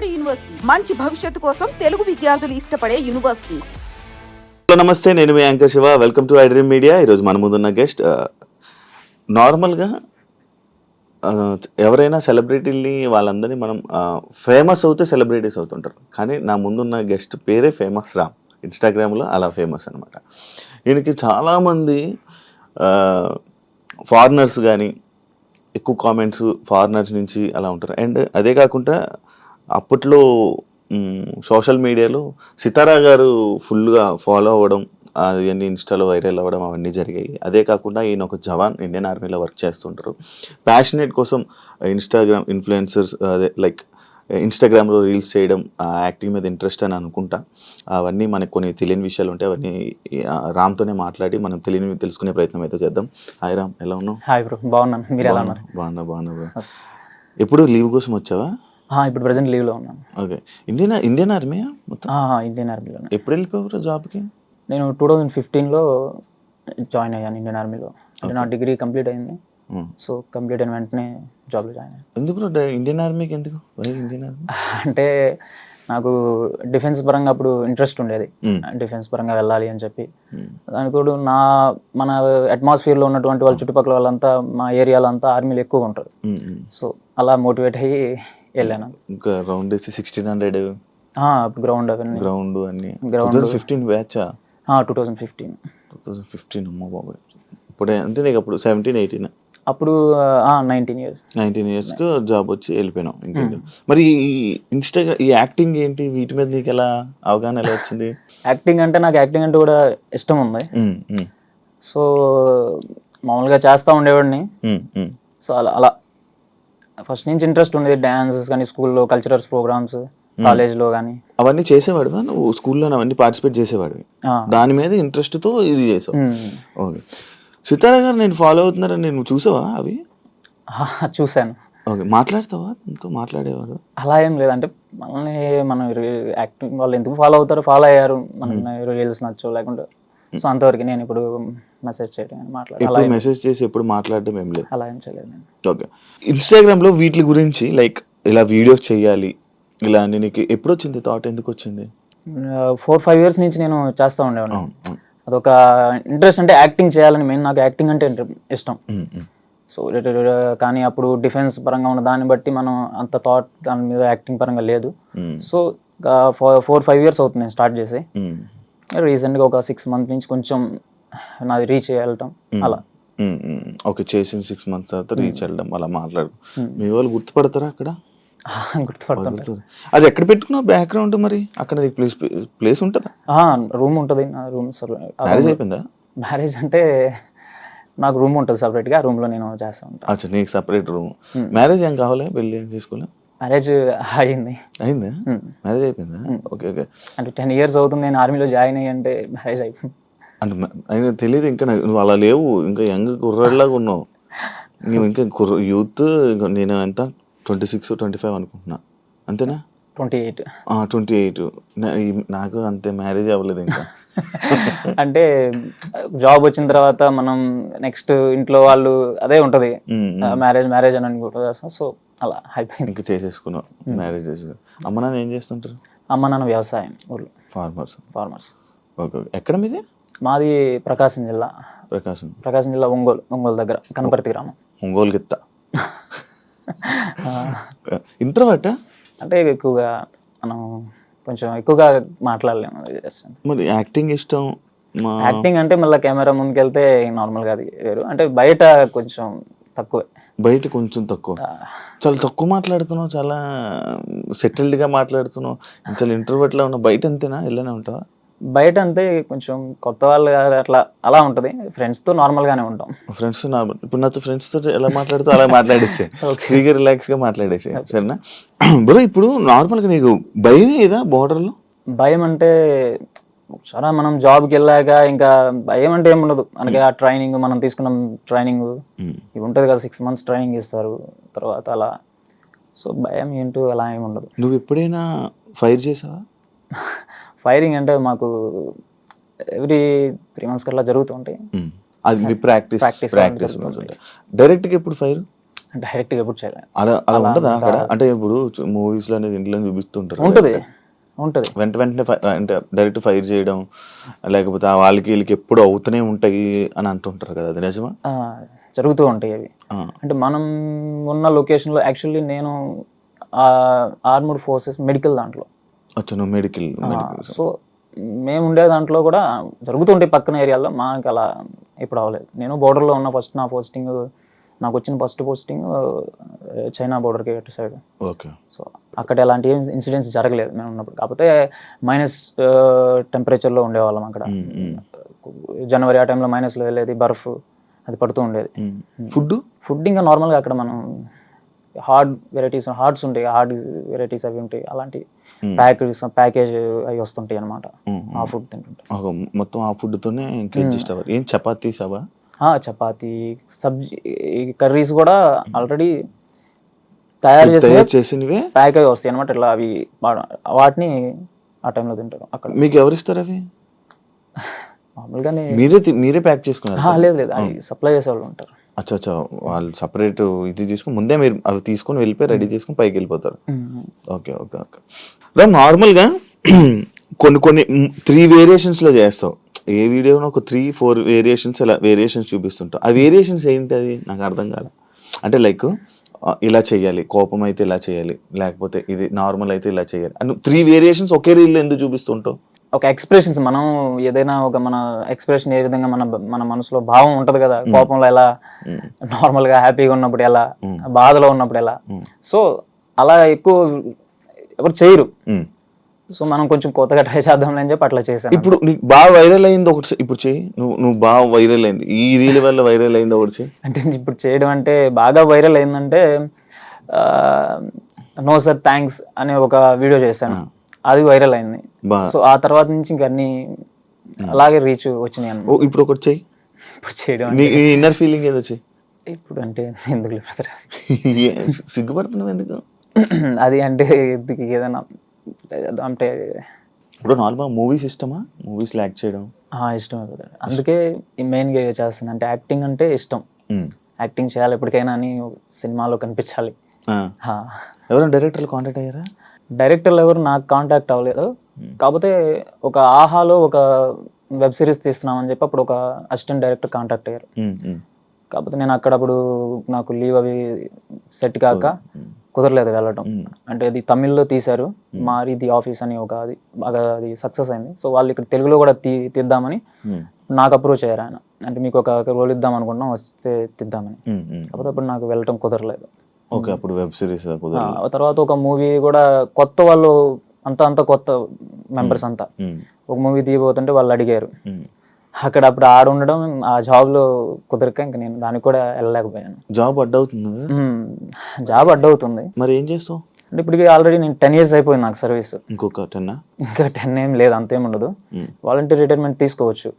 నాడు యూనివర్సిటీ మంచి భవిష్యత్తు కోసం తెలుగు విద్యార్థులు ఇష్టపడే యూనివర్సిటీ. నమస్తే, నేను మీ anchor Shiva. Welcome to iDream media. ఈరోజు మన ముందున్న గెస్ట్ నార్మల్గా ఎవరైనా సెలబ్రిటీని వాళ్ళందరినీ మనం ఫేమస్ అవుతే సెలబ్రిటీస్ అవుతుంటారు. కానీ నా ముందున్న గెస్ట్ పేరే ఫేమస్ రామ్. ఇన్స్టాగ్రామ్లో అలా ఫేమస్ అనమాట. ఈయనకి చాలామంది ఫారినర్స్ కానీ ఎక్కువ కామెంట్స్ ఫారినర్స్ నుంచి అలా ఉంటారు. అండ్ అదే కాకుండా అప్పట్లో సోషల్ మీడియాలో సితారా గారు ఫుల్గా ఫాలో అవ్వడం, అవన్నీ ఇన్స్టాలో వైరల్ అవ్వడం అవన్నీ జరిగాయి. అదే కాకుండా ఈయన ఒక జవాన్, ఇండియన్ ఆర్మీలో వర్క్ చేస్తుంటారు. ప్యాషనేట్ కోసం ఇన్స్టాగ్రామ్ ఇన్ఫ్లుయెన్సర్స్, అదే లైక్ ఇన్స్టాగ్రామ్లో రీల్స్ చేయడం, యాక్టింగ్ మీద ఇంట్రెస్ట్ అని అనుకుంటా. అవన్నీ మనకు కొన్ని తెలియని విషయాలు ఉంటాయి. అవన్నీ రామ్తోనే మాట్లాడి మనం తెలియని తెలుసుకునే ప్రయత్నం అయితే చేద్దాం. హాయ్ రామ్, ఎలా ఉన్నావు? హాయ్ బ్రో, బాగున్నాను. మీరు ఎలా ఉన్నారు? బాగున్నా బ్రో. ఎప్పుడు లీవ్ కోసం వచ్చావా? ఇప్పుడు ప్రెసెంట్ లీవ్లో ఉన్నాను. ఓకే. ఇండియన్ ఆర్మీ మొత్తం? ఇండియన్ ఆర్మీలో. ఎప్పుడు వెళ్ళిపోయారు జాబ్కి? నేను 2015లో జాయిన్ అయ్యాను ఇండియన్ ఆర్మీలో. అంటే నా డిగ్రీ కంప్లీట్ అయింది. సో కంప్లీట్ అయిన వెంటనే జాబ్లో జాయిన్ అయ్యాను. ఎందుకు ఇండియన్ ఆర్మీకి? ఎందుకు ఇండియన్ ఆర్మీ? అంటే నాకు డిఫెన్స్ పరంగా అప్పుడు ఇంట్రెస్ట్ ఉండేది, డిఫెన్స్ పరంగా వెళ్ళాలి అని చెప్పి. దానికి తోడు మన అట్మాస్ఫియర్లో ఉన్నటువంటి వాళ్ళ చుట్టుపక్కల వాళ్ళంతా, మా ఏరియాలో అంతా ఆర్మీలు ఎక్కువగా ఉంటారు. సో అలా మోటివేట్ అయ్యి వెళ్ళాను. ఇంకా రౌండ్ 1600 అప్పుడు గ్రౌండ్ అన్ని 2015 బ్యాచా? 2015. అమ్మ బాబాయ్. ఇప్పుడే అంటే నీకు అప్పుడు 17-18? అప్పుడు 19 years జాబ్ వచ్చి వెళ్ళిపోయినావు. మరి ఈ యాక్టింగ్ ఏంటి, వీటి మీద నీకు ఎలా అవగాహన ఎలా వచ్చింది? యాక్టింగ్ అంటే కూడా ఇష్టం ఉంది. సో మామూలుగా చేస్తూ ఉండేవాడిని. సో అలా ఫస్ట్ నుంచి ఇంట్రెస్ట్ ఉండేది. డాన్సెస్ కానీ, స్కూల్లో కల్చరల్స్ ప్రోగ్రామ్స్, కాలేజ్లో కానీ అవన్నీ చేసేవాడు. నువ్వు స్కూల్లో అవన్నీ పార్టిసిపేట్ చేసేవాడు, దాని మీద ఇంట్రెస్ట్తో ఇది చేసావు. ఓకే. సితారా గారు నేను ఫాలో అవుతున్నారని నేను చూసావా? అవి చూశాను. ఓకే. మాట్లాడతావా? ఎంతో మాట్లాడేవాడు? అలా ఏం లేదు. అంటే మనం యాక్టింగ్ వాళ్ళు ఎందుకు ఫాలో అవుతారో, ఫాలో అయ్యారు, మనం రీల్స్ నచ్చో లేకుంటే, సో అంతవరకు. నేను ఇప్పుడు మెసేజ్ చేయడం, మాట్లాడడం, మెసేజ్ చేసి ఎప్పుడు మాట్లాడడం ఏం లేదు? అలా ఏం చేయలేదు నేను. ఓకే. ఇన్స్టాగ్రామ్లో వీటి గురించి లైక్ ఇలా వీడియోస్ చేయాలి ఇలా అని నీకు ఎప్పుడు వచ్చింది థాట్? ఎందుకు వచ్చింది? 4-5 years నుంచి నేను చేస్తూ ఉండేవాడిని. అదొక ఇంట్రెస్ట్. అంటే యాక్టింగ్ చేయాలని మెయిన్, నాకు యాక్టింగ్ అంటే ఇష్టం. సో కానీ అప్పుడు డిఫెన్స్ పరంగా ఉన్న దాన్ని బట్టి మనం అంత థాట్ దాని మీద యాక్టింగ్ పరంగా లేదు. సో 4-5 years అవుతుంది నేను స్టార్ట్ చేసి. రీసెంట్గా ఒక 6 months నుంచి కొంచెం నాది రీచ్ వెళ్ళటం అలా. ఓకే. చేసిన 6 months తర్వాత రీచ్ వెళ్ళడం అలా మాట్లాడు. మీ వాళ్ళు గుర్తుపడతారా అక్కడ? గుర్తుపడుతుంది. అది ఎక్కడ పెట్టుకున్నావు బ్యాక్గ్రౌండ్? మరి అక్కడ ప్లేస్ ఉంటుందా? రూమ్ ఉంటుంది. నా రూమ్. మ్యారేజ్ అయిపోయిందా? మ్యారేజ్ అంటే నాకు రూమ్ ఉంటుంది సపరేట్గా, రూమ్ లో నేను చేస్తా ఉంటాను. అచ్చా, నీకు సపరేట్ రూమ్. మ్యారేజ్ ఏం కావాలి? పెళ్ళి ఏం చేసుకోలే? మ్యారేజ్ అయిందా? మ్యారేజ్ అయిపోయిందా? Okay okay. అంటే 10 years అవుతుంది నేను ఆర్మీలో జాయిన్ అయ్యి. అంటే మ్యారేజ్ అయిపోయింది అంటే అయినా తెలియదు ఇంకా. నువ్వు అలా లేవు, ఇంకా యంగ్ కుర్రాడిలాగా ఉన్నావు. నువ్వు ఇంకా యూత్. నేను ఎంత 26-25 అనుకుంటున్నా, అంతేనా? 28. నాకు అంతే, మ్యారేజ్ అవ్వలేదు ఇంకా. అంటే జాబ్ వచ్చిన తర్వాత మనం నెక్స్ట్ ఇంట్లో వాళ్ళు అదే ఉంటది, మ్యారేజ్ అని అనుకుంటా. సో అలా అయిపోయింది. ఇంకా చేసేసుకున్నావు మ్యారేజ్ చేసుకున్నావు. అమ్మ నాన్న ఏం చేస్తుంటారు? అమ్మ నాన్న వ్యవసాయం, ఊర్లో ఫార్మర్స్. ఓకే. ఎక్కడ మీది? మాది ప్రకాశం జిల్లా. ప్రకాశం జిల్లా ఒంగోలు దగ్గర కనపర్తి గ్రామం. ఒంగోలు గిత్త. ఇంట్రోవర్ట్ అంటే ఎక్కువగా మనం కొంచెం ఎక్కువగా మాట్లాడలేము. మరి యాక్టింగ్ ఇష్టం. యాక్టింగ్ అంటే మళ్ళీ కెమెరా ముందుకు వెళ్తే నార్మల్గా అది వేరు. అంటే బయట కొంచెం తక్కువే. బయట కొంచెం తక్కువ. చాలా తక్కువ మాట్లాడుతున్నావు, చాలా సెటిల్డ్గా మాట్లాడుతున్నావు, చాలా ఇంట్రోవర్ట్లా ఉన్నావు. బయట అంతేనా? వెళ్ళనే ఉంటావా? బయట అంతే, కొంచెం కొత్త వాళ్ళు అట్లా అలా ఉంటుంది. ఫ్రెండ్స్తో నార్మల్గానే ఉంటాం. Friends normal. ఇప్పుడు నాతో ఫ్రెండ్స్తో ఎలా మాట్లాడుతూ అలా మాట్లాడేసే, ఫ్రీగా రిలాక్స్గా మాట్లాడేసే, సరేనా? బ్రో, ఇప్పుడు నార్మల్గా నీకు భయం ఏదా బోర్డర్లో? భయం అంటే చాలా మనం జాబ్కి వెళ్ళాక ఇంకా భయం అంటే ఏముండదు. మనకి ఆ ట్రైనింగ్, మనం తీసుకున్న ట్రైనింగ్ ఇవి ఉంటుంది కదా, 6 months ట్రైనింగ్ ఇస్తారు తర్వాత అలా. సో భయం ఏంటో అలా ఏమి ఉండదు. నువ్వు ఎప్పుడైనా ఫైర్ చేసావా? ఫైరింగ్ అంటే మాకు ఎవ్రీ 3 months అట్లా జరుగుతూ ఉంటాయి. అది ప్రాక్టీస్. డైరెక్ట్గా ఎప్పుడు ఫైర్? డైరెక్ట్గా ఎప్పుడు చేయలేదు. అలా ఉండదా అక్కడ? అంటే ఇప్పుడు మూవీస్ లో అనేది ఇంట్లో చూపిస్తుంటారు, ఉంటుంది వెంటనే అంటే డైరెక్ట్ ఫైర్ చేయడం, లేకపోతే వాళ్ళకి వీళ్ళకి ఎప్పుడు అవుతూనే ఉంటాయి అని అంటుంటారు కదా, అది నిజమా? జరుగుతూ ఉంటాయి అవి. అంటే మనం ఉన్న లొకేషన్లో యాక్చువల్లీ నేను ఆర్మడ్ ఫోర్సెస్ మెడికల్ దాంట్లో. నువ్వు మెడికల్. సో మేము ఉండే దాంట్లో కూడా జరుగుతుంటాయి పక్కన ఏరియాలో. మాకు అలా ఇప్పుడు అవ్వలేదు. నేను బోర్డర్లో ఉన్న ఫస్ట్ నాకు వచ్చిన ఫస్ట్ పోస్టింగ్ చైనా బోర్డర్కి అటు సైడ్. ఓకే. సో అక్కడ ఎలాంటి ఇన్సిడెంట్స్ జరగలేదు మేము ఉన్నప్పుడు. కాకపోతే మైనస్ టెంపరేచర్లో ఉండేవాళ్ళం అక్కడ. జనవరి ఆ టైంలో మైనస్లో వెళ్ళేది, బర్ఫ్ అది పడుతూ ఉండేది. ఫుడ్ ఇంకా నార్మల్గా అక్కడ మనం హార్డ్ హార్డ్స్ ఉంటాయి, హార్డ్ వెరైటీస్ అవి ఉంటాయి, అలాంటి ప్యాకేజ్ అవి వస్తుంటాయి అనమాట. ఆ ఫుడ్ తింటుంటాయి మొత్తం. ఆ ఫుడ్తోనే అడ్జస్ట్ అవ్వాలి. ఏం చపాతీస్ అవా? చపాతీ, సబ్జీ, కర్రీస్ కూడా ఆల్రెడీ తయారు చేసినవే ప్యాక్ అవి వస్తాయి అనమాట. ఇట్లా అవి వాటిని ఆ టైంలో తింటారు అక్కడ. మీకు ఎవరు ఇస్తారు అవి? మామూలుగానే మీరే ప్యాక్ చేసుకున్నారు? లేదు, అవి సప్లై చేసే వాళ్ళు ఉంటారు. అచ్చా, వాళ్ళు సపరేట్ ఇది తీసుకుని ముందే మీరు అవి తీసుకొని వెళ్ళిపోయి రెడీ చేసుకుని పైకి వెళ్ళిపోతారు. ఓకే. నార్మల్గా కొన్ని 3 వేరియేషన్స్ లో చేస్తావు. ఏ వీడియోలో ఒక 3-4 వేరియేషన్స్ అలా వేరియేషన్స్ చూపిస్తుంటావు. ఆ వేరియేషన్స్ ఏంటి? అది నాకు అర్థం కాదు. అంటే లైక్ ఇలా చేయాలి, కోపం అయితే ఇలా చేయాలి, లేకపోతే ఇది నార్మల్ అయితే ఇలా చేయాలి అని 3 వేరియేషన్స్ ఒకే రీల్లో ఎందుకు చూపిస్తుంటావు? ఒక ఎక్స్ప్రెషన్స్, మనం ఏదైనా ఒక మన ఎక్స్ప్రెషన్ ఏ విధంగా మన మనసులో భావం ఉంటది కదా. కోపంలో ఎలా, నార్మల్ గా హ్యాపీగా ఉన్నప్పుడు ఎలా, బాధలో ఉన్నప్పుడు ఎలా. సో అలా ఎక్కువ ఎవరు చేయరు. సో మనం కొంచెం కొత్తగా ట్రై చేద్దాం అని చెప్పి అట్లా చేశాను. ఇప్పుడు నీకు బాగా వైరల్ అయింది ఒకటి ఇప్పుడు చెయ్యి. నువ్వు బాగా వైరల్ అయింది, ఈ రీల్ వల్ల వైరల్ అయింది ఒకటి చెయ్యి. అంటే ఇప్పుడు చేయడం అంటే బాగా వైరల్ అయిందంటే నో సార్ థ్యాంక్స్ అనే ఒక వీడియో చేశాను, అది వైరల్ అయింది. సో ఆ తర్వాత నుంచి ఇంక అన్ని అలాగే రీచ్ వచ్చినాయి అన్నమాట. ఇప్పుడు ఒకటి చెయ్యి. ఇప్పుడు చేయడం ఇన్నర్ ఫీలింగ్ ఏదో చెయ్యి. ఇప్పుడు అంటే ఎందుకు సిగ్గుపడుతున్నావు ఎందుకు? అది అంటే ఏదైనా అంటే ఇప్పుడు నార్మల్ మూవీస్ ఇష్టమా? మూవీస్ యాక్ట్ చేయడం ఇష్టమే కదా, అందుకే మెయిన్గా చేస్తాను. అంటే యాక్టింగ్ అంటే ఇష్టం, యాక్టింగ్ చేయాలి ఎప్పటికైనా అని, సినిమాలో కనిపించాలి. ఎవరైనా డైరెక్టర్లు కాంటాక్ట్ అయ్యారా? డైరెక్టర్లు ఎవరు నాకు కాంటాక్ట్ అవ్వలేదు. కాకపోతే ఒక ఆహాలో ఒక వెబ్ సిరీస్ తీస్తున్నామని చెప్పి అప్పుడు ఒక అసిస్టెంట్ డైరెక్టర్ కాంటాక్ట్ అయ్యారు. కాకపోతే నేను అక్కడప్పుడు నాకు లీవ్ అవి సెట్ కాక కుదరలేదు వెళ్ళటం. అంటే అది తమిళ్లో తీశారు, మారి ది ఆఫీస్ అని ఒక అది బాగా అది సక్సెస్ అయింది. సో వాళ్ళు ఇక్కడ తెలుగులో కూడా తీద్దామని నాకు అప్రోచ్ అయ్యారు ఆయన. అంటే మీకు ఒక రోల్ ఇద్దాం అనుకుంటున్నాం, వస్తే తీద్దామని. కాకపోతే అప్పుడు నాకు వెళ్ళటం కుదరలేదు. అప్పుడు వెబ్ సిరీస్ తర్వాత ఒక మూవీ కూడా కొత్త వాళ్ళు అంత కొత్త మెంబర్స్ అంతా ఒక మూవీ తీయబోతుంటే వాళ్ళు అడిగారు. అక్కడ అప్పుడు ఆడ ఉండడం, ఆ జాబ్ లో కుదరక ఇంకా నేను దానికి కూడా వెళ్ళలేకపోయాను. జాబ్ అడ్డవుతుంది. జాబ్ అడ్డవుతుంది. మరి ఏం చేస్తావు? అంటే ఇప్పటికి ఆల్రెడీ నేను 10 years అయిపోయింది నాకు సర్వీస్. ఇంకా 10 ఏం లేదు, అంతేం ఉండదు. వాలంటీర్ రిటైర్మెంట్ తీసుకోవచ్చు.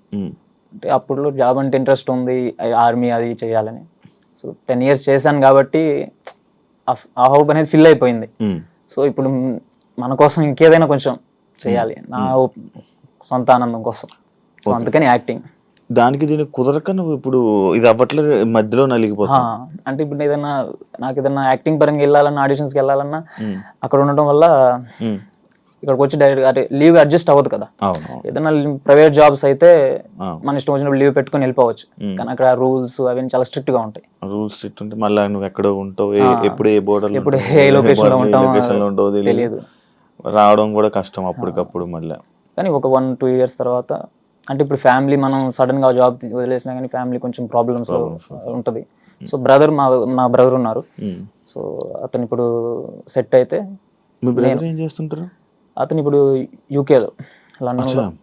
అంటే అప్పుడు జాబ్ అంటే ఇంట్రెస్ట్ ఉంది, ఆర్మీ అది చేయాలని. సో 10 years చేశాను కాబట్టి ఆ హోప్ అనేది ఫిల్ అయిపోయింది. సో ఇప్పుడు మన కోసం ఇంకేదైనా కొంచెం చేయాలి, నా సొంత ఆనందం కోసం. సో అందుకని యాక్టింగ్. దానికి దీనికి కుదరక నువ్వు ఇప్పుడు ఇది అవ్వట్లేదు, మధ్యలో నలిగిపోతా. అంటే ఇప్పుడు నాకు ఏదైనా యాక్టింగ్ పరంగా వెళ్ళాలన్నా, ఆడిషన్స్కి వెళ్ళాలన్నా అక్కడ ఉండటం వల్ల ఇక్కడికి వచ్చి డైరెక్ట్ అంటే లీవ్ అడ్జస్ట్ అవ్వదు కదా. ఏదైనా ప్రైవేట్ జాబ్స్ అయితే మన ఇష్టం వచ్చినప్పుడు లీవ్ పెట్టుకుని వెళ్ళిపోవచ్చు. కానీ అక్కడ రూల్స్ అవి చాలా స్ట్రిక్ట్ గా ఉంటాయి. రూల్స్ స్ట్రిక్ట్ ఉంటే మళ్ళీ నువ్వు ఎక్కడో ఉంటావు, ఎప్పుడు ఏ బోర్డర్, ఎప్పుడు ఏ లొకేషన్ లో ఉంటావు తెలియదు, రావడం కూడా కష్టం అప్పటికప్పుడు మళ్ళీ. కానీ ఒక 1-2 years తర్వాత అంటే ఇప్పుడు ఫ్యామిలీ మనం సడన్ గా జాబ్ వదిలేసినా కానీ ఫ్యామిలీ కొంచెం ప్రాబ్లమ్స్ ఉంటది. సో మా బ్రదర్ ఉన్నారు. సో అతను ఇప్పుడు సెట్ అయితే, ఏం చేస్తుంటారు? అతను ఇప్పుడు యూకేలో, London.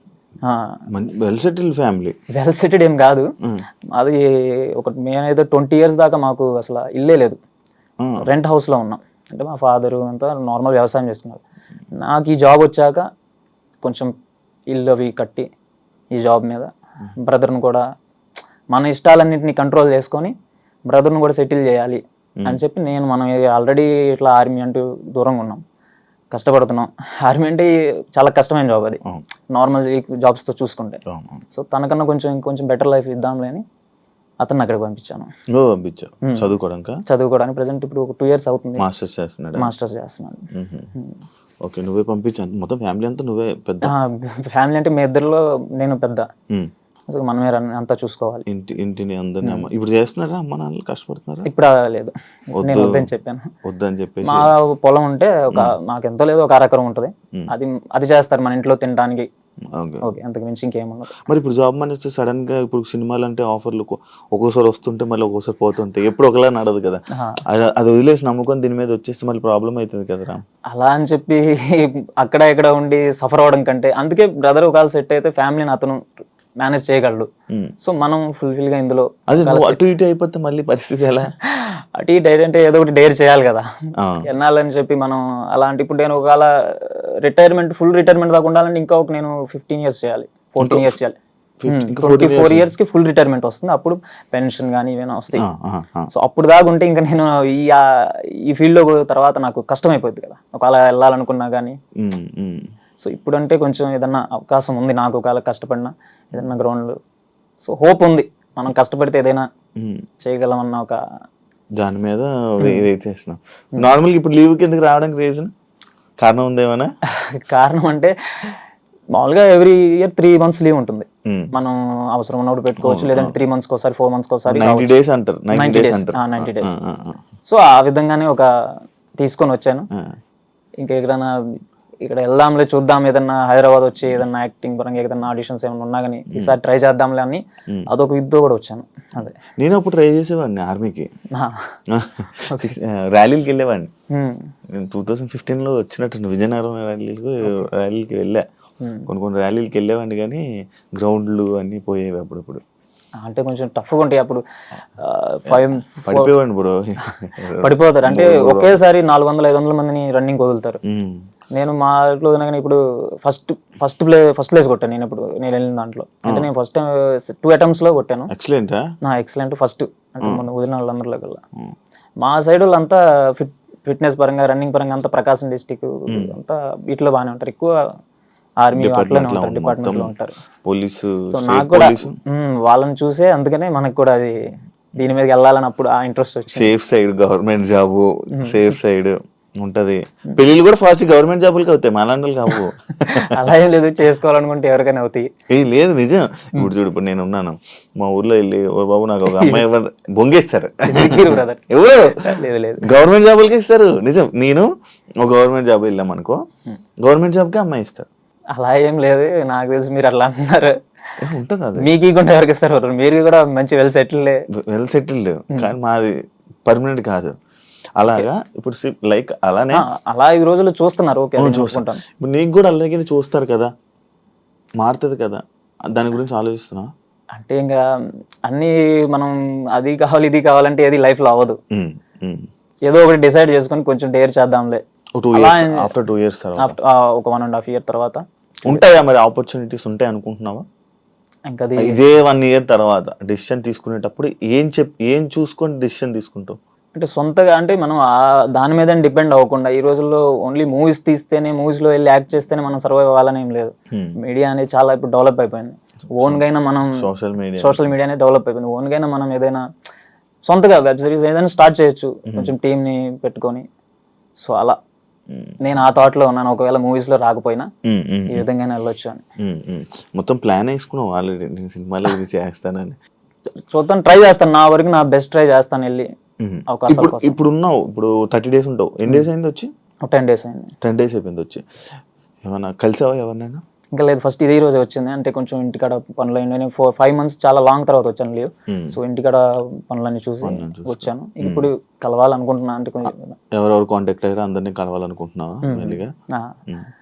Well settled family. Well settled ఏం కాదు, అది మేమైతే 20 years దాకా మాకు అసలు ఇల్లే లేదు, రెంట్ హౌస్ లో ఉన్నాం. అంటే మా ఫాదరు అంతా నార్మల్ వ్యవసాయం చేస్తున్నారు. నాకు ఈ జాబ్ వచ్చాక కొంచెం ఇల్లు అవి కట్టి ఈ జాబ్ మీద బ్రదర్ని కూడా మన ఇష్టాలన్నింటినీ కంట్రోల్ చేసుకొని బ్రదర్ని కూడా సెటిల్ చేయాలి అని చెప్పి మనం ఆల్రెడీ ఇట్లా ఆర్మీ అంటూ దూరంగా ఉన్నాం, కష్టపడుతున్నాం. ఆర్మీ అంటే చాలా కష్టమైన జాబ్, అది నార్మల్ జాబ్స్తో చూసుకుంటే. సో తనకన్నా కొంచెం బెటర్ లైఫ్ ఇద్దాంలే అని అతను అక్కడికి పంపించాను ఓ పంపించావు చదువుకోవడానికి. చదువుకోవడానికి. ప్రజెంట్ ఇప్పుడు ఒక 2 years అవుతుంది మాస్టర్స్ చేస్తున్నాడు. మాస్టర్స్ చేస్తున్నాను. ఓకే, నువ్వే పంపించాను. మొత్తం ఫ్యామిలీ అంతా నువ్వే పెద్ద? ఫ్యామిలీ అంటే మీ ఇద్దరిలో నేను పెద్ద, సో మనమే అంతా చూసుకోవాలి. ఇంటిని అందరినీ. అమ్మ ఇప్పుడు చేస్తున్నారా? అమ్మ నాన్నలు కష్టపడుతున్నారా? ఇప్పుడు లేదు, నేను వద్దని చెప్పాను. వద్దని చెప్పేసి మా పొలం ఉంటే నాకు ఎంతో లేదు, ఒక 1 acre ఉంటుంది, అది చేస్తారు మన ఇంట్లో తినడానికి. ఓకే, అంతకు మించి ఇంకేముండదు. మరి ఇప్పుడు జాబ్ మానేస్తే సడన్ గా ఇప్పుడు సినిమాలు అంటే ఆఫర్లు ఒక్కోసారి వస్తుంటే మళ్ళీ ఒక్కోసారి పోతుంటాయి, ఎప్పుడు ఒకలా నడదు కదా. అది వదిలేసి నమ్ముకొని దీని మీద వచ్చేస్తే మళ్ళీ ప్రాబ్లం అవుతుంది కదరా. అలా అని చెప్పి అక్కడ ఇక్కడ ఉండి సఫర్ అవడం కంటే, అందుకే బ్రదర్ ఒకవేళ సెట్ అయితే ఫ్యామిలీని అతను మేనేజ్ చేయగలడు. సో మనం ఫుల్ఫిల్ గా ఇందులో అటు ఇటు అయిపోతే మళ్ళీ పరిస్థితి ఎలా? అటు ఇటు అంటే ఏదో ఒకటి డేర్ చేయాలి కదా ఎన్నాలని చెప్పి మనం. అలాంటి ఇప్పుడు నేను ఒకవేళ రిటైర్మెంట్, ఫుల్ రిటైర్మెంట్ దాకా ఉండాలంటే ఇంకా ఒక నేను 15 years చేయాలి, 14 years చేయాలి. 24 years కి ఫుల్ రిటైర్మెంట్ వస్తుంది, అప్పుడు పెన్షన్ కానీ ఏమైనా వస్తాయి. సో అప్పుడు దాకా ఉంటే ఇంకా నేను ఈ ఫీల్డ్ లో తర్వాత నాకు కష్టం అయిపోద్ది కదా ఒకవేళ వెళ్ళాలనుకున్నా కానీ. సో ఇప్పుడు అంటే కొంచెం ఏదన్నా అవకాశం ఉంది నాకు, ఒకవేళ కష్టపడినా ఏదన్నా గ్రౌండ్. సో హోప్ ఉంది, మనం కష్టపడితే ఏదైనా చేయగలమన్న ఒక దాని మీద వెయిట్ చేస్తున్నాం. నార్మల్గా ఇప్పుడు లీవ్కి ఎందుకు రావడానికి రీజన్, కారణం ఉంది ఏమైనా? కారణం అంటే మామూలుగా ఎవ్రీ ఇయర్ 3 months లీవ్ ఉంటుంది, మనం అవసరం ఉన్నప్పుడు పెట్టుకోవచ్చు, లేదంటే 3 months ఒకసారి 4 months ఒకసారి 90 days అంటారు. 90 days. సో ఆ విధంగానే ఒక తీసుకొని వచ్చాను. ఇంకా ఎక్కడైనా ఇక్కడ వెళ్దాంలే చూద్దాం, ఏదన్నా హైదరాబాద్ వచ్చి ఏదన్నా యాక్టింగ్ పరంగా ఏదన్నా ఆడిషన్స్ ఏమైనా ఉన్నా కానీ ఈసారి ట్రై చేద్దాంలే అని అదొక విద్య కూడా వచ్చాను. అదే నేను అప్పుడు ట్రై చేసేవాడిని ఆర్మీకి, ర్యాలీకి వెళ్ళేవాడిని. నేను 2015లో వచ్చినట్టు విజయనగరం ర్యాలీకి వెళ్ళా, కొన్ని ర్యాలీలకి వెళ్ళేవాడిని, కానీ గ్రౌండ్లు అన్నీ పోయేవి అప్పుడప్పుడు. అంటే కొంచెం టఫ్గా ఉంటాయి అప్పుడు. పడిపోయాడు బ్రో, పడిపోతారు. అంటే ఒకేసారి 400-500 మందిని రన్నింగ్ వదులుతారు. నేను మా ఇంట్లో కానీ ఇప్పుడు ఫస్ట్ ప్లేస్ కొట్టాను నేను ఇప్పుడు నేను వెళ్ళిన దాంట్లో. అంటే నేను ఫస్ట్ 2 attempts లో కొట్టాను. ఎక్సలెంట్ ఫస్ట్, అంటే మొన్న వదిలిన వాళ్ళందరిలో కల్లా. మా సైడ్ వాళ్ళంతా ఫిట్నెస్ పరంగా, రన్నింగ్ పరంగా అంతా ప్రకాశం డిస్టిక్ అంతా వీటిలో బాగానే ఉంటారు. ఎక్కువ ఆర్మీ అట్లనే ఉంటారు, డిపార్ట్మెంట్ లో ఉంటారు, పోలీసు. సో నాకు కూడా వాళ్ళని చూసే అందుకనే మనకు కూడా అది దీని మీదకి వెళ్ళాలని అప్పుడు ఆ ఇంట్రెస్ట్ వచ్చింది. Safe side government job, safe side ఉంటది. పెళ్లిళ్ళు కూడా ఫాస్ట్ గవర్నమెంట్ జాబులకి అవుతాయి, మలాంటి కావు. అలా ఏం లేదు, చేసుకోవాలనుకుంటే ఎవరికైనా అవుతాయి. లేదు నిజం. ఇప్పుడు చూడు, ఇప్పుడు నేను ఉన్నాను మా ఊర్లో వెళ్ళి, ఓ బాబు నాకు ఒక అమ్మాయి బొంగేస్తారు, ఎవరు గవర్నమెంట్ జాబులకి ఇస్తారు. నిజం, నేను ఒక గవర్నమెంట్ జాబ్ వెళ్ళామనుకో, గవర్నమెంట్ జాబ్కి అమ్మాయి ఇస్తారు. అలా ఏం లేదు, నాకు తెలిసి మీరు అట్లా అంటున్నారు. ఉంటది అది, మీకు ఇవ్వకుండా ఎవరికి ఇస్తారు? మీరు కూడా మంచి వెల్ సెటిల్డ్, కానీ మాది పర్మనెంట్ కాదు. అలాగా ఇప్పుడు లైక్ అలానే అలా ఈ రోజుల్లో చూస్తున్నారు. చూసుకుంటాను. ఇప్పుడు నీకు కూడా అలాగే చూస్తారు కదా, మారుతుంది కదా, దాని గురించి ఆలోచిస్తున్నా. అంటే ఇంకా అన్ని మనం అది కావాలి ఇది కావాలంటే ఏది లైఫ్ లో అవ్వదు. ఏదో ఒకటి డిసైడ్ చేసుకొని కొంచెం డేర్ చేద్దాంలే. ఆఫ్టర్ 2 years ఒక 1.5 year తర్వాత ఉంటాయా మరి ఆపర్చునిటీస్ ఉంటాయి అనుకుంటున్నావా? ఇంకా ఇదే 1 year తర్వాత డెసిషన్ తీసుకునేటప్పుడు ఏం చూసుకొని డెసిషన్ తీసుకుంటావు? అంటే సొంతగా, అంటే మనం దాని మీద డిపెండ్ అవ్వకుండా, ఈ రోజుల్లో ఓన్లీ మూవీస్ తీస్తేనే, మూవీస్ లో వెళ్ళి యాక్ట్ చేస్తేనే మనం సర్వైవ్ అవ్వాలని ఏం లేదు. మీడియా అనేది చాలా ఇప్పుడు డెవలప్ అయిపోయింది. ఓన్ గా మనం సోషల్ మీడియా అనేది డెవలప్ అయిపోయింది. ఓన్ గా మనం ఏదైనా సొంతగా వెబ్ సిరీస్ ఏదైనా స్టార్ట్ చేయొచ్చు, కొంచెం టీమ్ ని పెట్టుకొని. సో అలా నేను ఆ థాట్ లో ఉన్నాను, ఒకవేళ మూవీస్ లో రాకపోయినా ఈ విధంగా వెళ్ళొచ్చు అని. మొత్తం ప్లాన్ వేసుకున్నావు ఆల్రెడీ, నేను సినిమాలో ఇది చేస్తానని. చూద్దాం, ట్రై చేస్తాను, నా వరకు నా బెస్ట్ ట్రై చేస్తాను వెళ్ళి. ఇప్పుడు ఉన్నావు, ఇప్పుడు 30 days ఉంటావు. ఎన్ని డేస్ అయింది వచ్చి? 10 days అయింది. 10 days అయిపోయింది వచ్చి. ఏమన్నా కలిసావా ఎవరినైనా? ఇంకా లేదు, ఫస్ట్ ఇదే రోజు వచ్చింది. అంటే కొంచెం ఇంటికాడ పనులు అయింది. నేను 5 months చాలా లాంగ్ తర్వాత వచ్చాను లీవ్. సో ఇంటికాడ పనులన్నీ చూసి వచ్చాను. ఇప్పుడు కలవాలనుకుంటున్నా. అంటే కొంచెం ఎవరెవరు కాంటాక్ట్ అయ్యారో అందరినీ కలవాలనుకుంటున్నావా?